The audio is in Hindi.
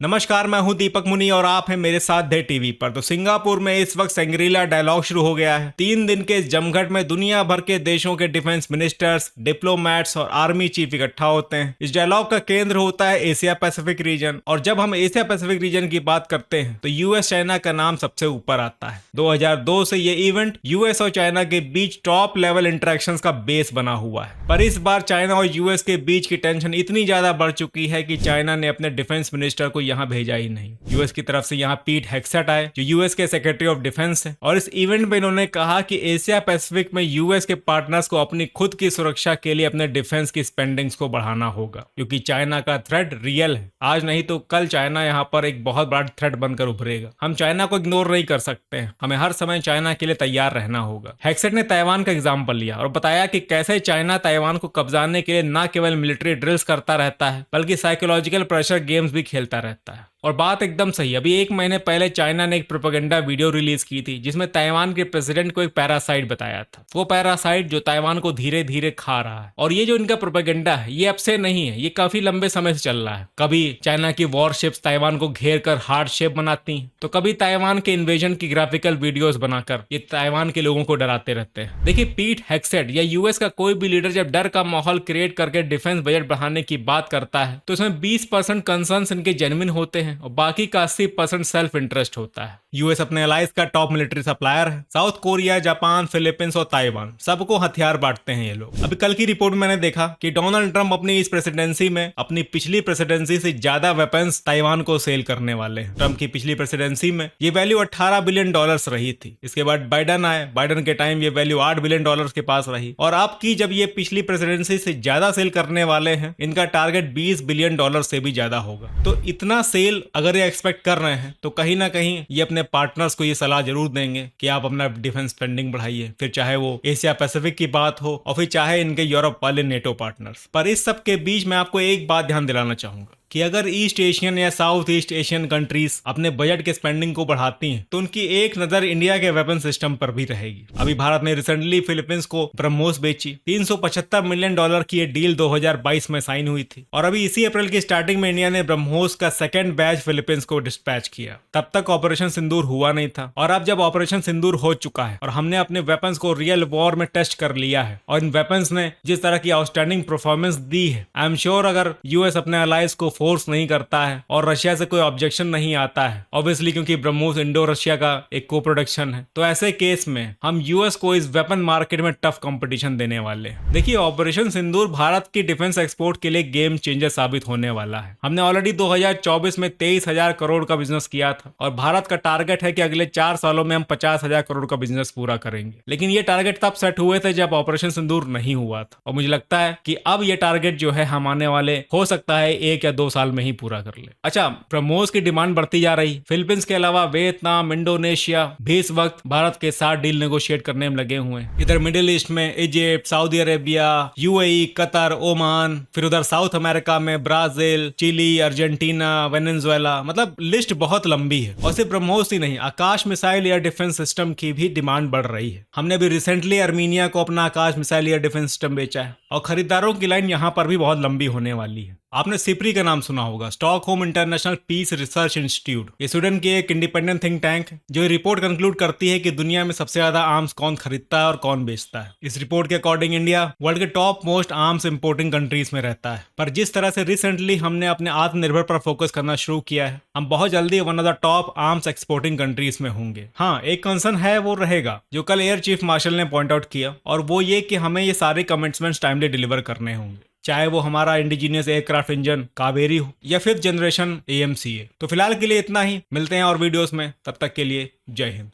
नमस्कार, मैं हूं दीपक मुनि और आप हैं मेरे साथ दे टीवी पर। तो सिंगापुर में इस वक्त शंग्रीला डायलॉग शुरू हो गया है। 3 दिन के इस जमघट में दुनिया भर के देशों के डिफेंस मिनिस्टर्स, डिप्लोमैट्स और आर्मी चीफ इकट्ठा होते हैं। इस डायलॉग का केंद्र होता है एशिया पैसिफिक रीजन, और जब हम एशिया पैसिफिक रीजन की बात करते हैं तो यूएस चाइना का नाम सबसे ऊपर आता है। 2002 से ये इवेंट यूएस और चाइना के बीच टॉप लेवल इंटरेक्शंस का बेस बना हुआ है। पर इस बार चाइना और यूएस के बीच की टेंशन इतनी ज्यादा बढ़ चुकी है कि चाइना ने अपने डिफेंस मिनिस्टर को यहाँ भेजा ही नहीं। यूएस की तरफ से यहाँ पीट हेग्सेट आए, जो यूएस के सेक्रेटरी ऑफ डिफेंस है, और इस इवेंट में इन्होंने कहा कि एशिया पैसिफिक में यूएस के पार्टनर्स को अपनी खुद की सुरक्षा के लिए अपने डिफेंस की स्पेंडिंग्स को बढ़ाना होगा, क्योंकि चाइना का थ्रेट रियल है। आज नहीं तो कल चाइना यहाँ पर एक बहुत बड़ा थ्रेट बनकर उभरेगा। हम चाइना को इग्नोर नहीं कर सकते हैं, हमें हर समय चाइना के लिए तैयार रहना होगा। हेग्सेट ने ताइवान का एग्जाम्पल लिया और बताया कि कैसे चाइना ताइवान को कब्जाने के लिए न केवल मिलिट्री ड्रिल्स करता रहता है, बल्कि साइकोलॉजिकल प्रेशर गेम्स भी खेलता रहता है। और बात एकदम सही। अभी 1 महीने पहले चाइना ने एक प्रोपेगेंडा वीडियो रिलीज की थी, जिसमें ताइवान के प्रेसिडेंट को एक पैरासाइट बताया था। वो पैरासाइट जो ताइवान को धीरे धीरे खा रहा है। और ये जो इनका प्रोपेगेंडा है, ये अब से नहीं है, ये काफी लंबे समय से चल रहा है। कभी चाइना की वॉरशिप्स ताइवान को घेर कर हार्ड शेप बनाती हैं, तो कभी ताइवान के इन्वेजन की ग्राफिकल वीडियोस बनाकर ये ताइवान के लोगों को डराते रहते हैं। देखिए, पीट हेग्सेट या यूएस का कोई भी लीडर जब डर का माहौल क्रिएट करके डिफेंस बजट बढ़ाने की बात करता है, तो उसमें 20% कंसर्न्स इनके जेन्युइन होते हैं और बाकी का 80% सेल्फ इंटरेस्ट होता है। यूएस अपने अलाइज का टॉप मिलिट्री सप्लायर है। साउथ कोरिया, जापान, फिलीपींस और ताइवान सबको हथियार बांटते हैं ये लोग। अभी कल की रिपोर्ट में मैंने देखा कि डोनाल्ड ट्रंप अपनी इस प्रेसिडेंसी में अपनी पिछली प्रेसिडेंसी से ज्यादा वेपन्स ताइवान को सेल करने वाले हैं। ट्रंप की पिछली प्रेसिडेंसी में ये वैल्यू $18 बिलियन रही थी। इसके बाद बाइडन आए, बाइडन के टाइम ये वैल्यू $8 बिलियन के पास रही। और अब की जब ये पिछली प्रेसिडेंसी से ज्यादा सेल करने वाले हैं, इनका टारगेट $20 बिलियन से भी ज्यादा होगा। तो इतना सेल अगर ये एक्सपेक्ट कर रहे हैं, तो कहीं ना कहीं ये अपने पार्टनर्स को ये सलाह जरूर देंगे कि आप अपना डिफेंस स्पेंडिंग बढ़ाइए, फिर चाहे वो एशिया पैसिफिक की बात हो और फिर चाहे इनके यूरोप वाले नेटो पार्टनर्स। पर इस सब के बीच मैं आपको एक बात ध्यान दिलाना चाहूंगा कि अगर ईस्ट एशियन या साउथ ईस्ट एशियन कंट्रीज अपने बजट के स्पेंडिंग को बढ़ाती हैं, तो उनकी एक नजर इंडिया के वेपन सिस्टम पर भी रहेगी। अभी भारत ने रिसेंटली फिलीपींस को ब्रह्मोस बेची। $375 मिलियन की ये डील 2022 में साइन हुई थी, और अभी इसी अप्रैल की स्टार्टिंग में इंडिया ने ब्रह्मोस का सेकेंड बैच फिलीपींस को डिस्पैच किया। तब तक ऑपरेशन सिंदूर हुआ नहीं था, और अब जब ऑपरेशन सिंदूर हो चुका है और हमने अपने वेपन्स को रियल वॉर में टेस्ट कर लिया है, और इन वेपन्स ने जिस तरह की आउटस्टैंडिंग परफॉर्मेंस दी है, आई एम श्योर अगर यूएस अपने अलाइज को फोर्स नहीं करता है और रशिया से कोई ऑब्जेक्शन नहीं आता है, ऑब्वियसली क्योंकि ब्रह्मोस इंडो रशिया का एक को प्रोडक्शन है, तो ऐसे केस में हम यूएस को इस वेपन मार्केट में टफ कंपटीशन देने वाले हैं। देखिए, ऑपरेशन सिंदूर भारत की डिफेंस एक्सपोर्ट के लिए गेम चेंजर साबित होने वाला है। हमने ऑलरेडी 2024 में 23,000 करोड़ का बिजनेस किया था, और भारत का टारगेट है कि अगले 4 सालों में हम 50,000 करोड़ का बिजनेस पूरा करेंगे। लेकिन ये टारगेट तब सेट हुए थे जब ऑपरेशन सिंदूर नहीं हुआ था, और मुझे लगता है कि अब ये टारगेट जो है हम आने वाले हो सकता है 1 या 2 साल में ही पूरा कर ले। अच्छा, ब्रह्मोस की डिमांड बढ़ती जा रही। फिलीपींस के अलावा वियतनाम, इंडोनेशिया भी इस वक्त भारत के साथ डील नेगोशिएट करने में लगे हुए हैं। इधर मिडिल ईस्ट में Egypt, Saudi Arabia, UAE, Qatar, Oman, फिर उधर साउथ अमेरिका में ब्राजील, चिली, अर्जेंटीना, वेनेजुएला, मतलब लिस्ट बहुत लंबी है। और सिर्फ ब्रह्मोस ही नहीं, आकाश मिसाइल एयर डिफेंस सिस्टम की भी डिमांड बढ़ रही है। हमने भी रिसेंटली अर्मीनिया को अपना आकाश मिसाइल एयर डिफेंस सिस्टम बेचा है, और खरीदारों की लाइन यहाँ पर भी बहुत लंबी होने वाली है। आपने सिप्री का नाम सुना होगा, Stockholm International Peace Research Institute. ये स्वीडन की एक इंडिपेंडेंट थिंक टैंक है, जो रिपोर्ट कंक्लूड करती है कि दुनिया में सबसे ज्यादा आर्म्स कौन खरीदता है और कौन बेचता है। इस रिपोर्ट के अकॉर्डिंग इंडिया वर्ल्ड के top most arms importing countries में रहता है। पर जिस तरह से रिसेंटली हमने अपने आत्मनिर्भर पर फोकस करना शुरू किया है, हम बहुत जल्दी one of the top arms exporting countries में होंगे। हाँ, एक कंसर्न है, वो रहेगा जो कल एयर चीफ मार्शल ने पॉइंट आउट किया, और वो ये कि हमें ये सारे कमिटमेंट्स टाइमली डिलीवर करने होंगे, चाहे वो हमारा इंडिजीनियस एयरक्राफ्ट इंजन कावेरी हो या 5th जनरेशन AMCA। तो फिलहाल के लिए इतना ही, मिलते हैं और वीडियोस में, तब तक के लिए जय हिंद।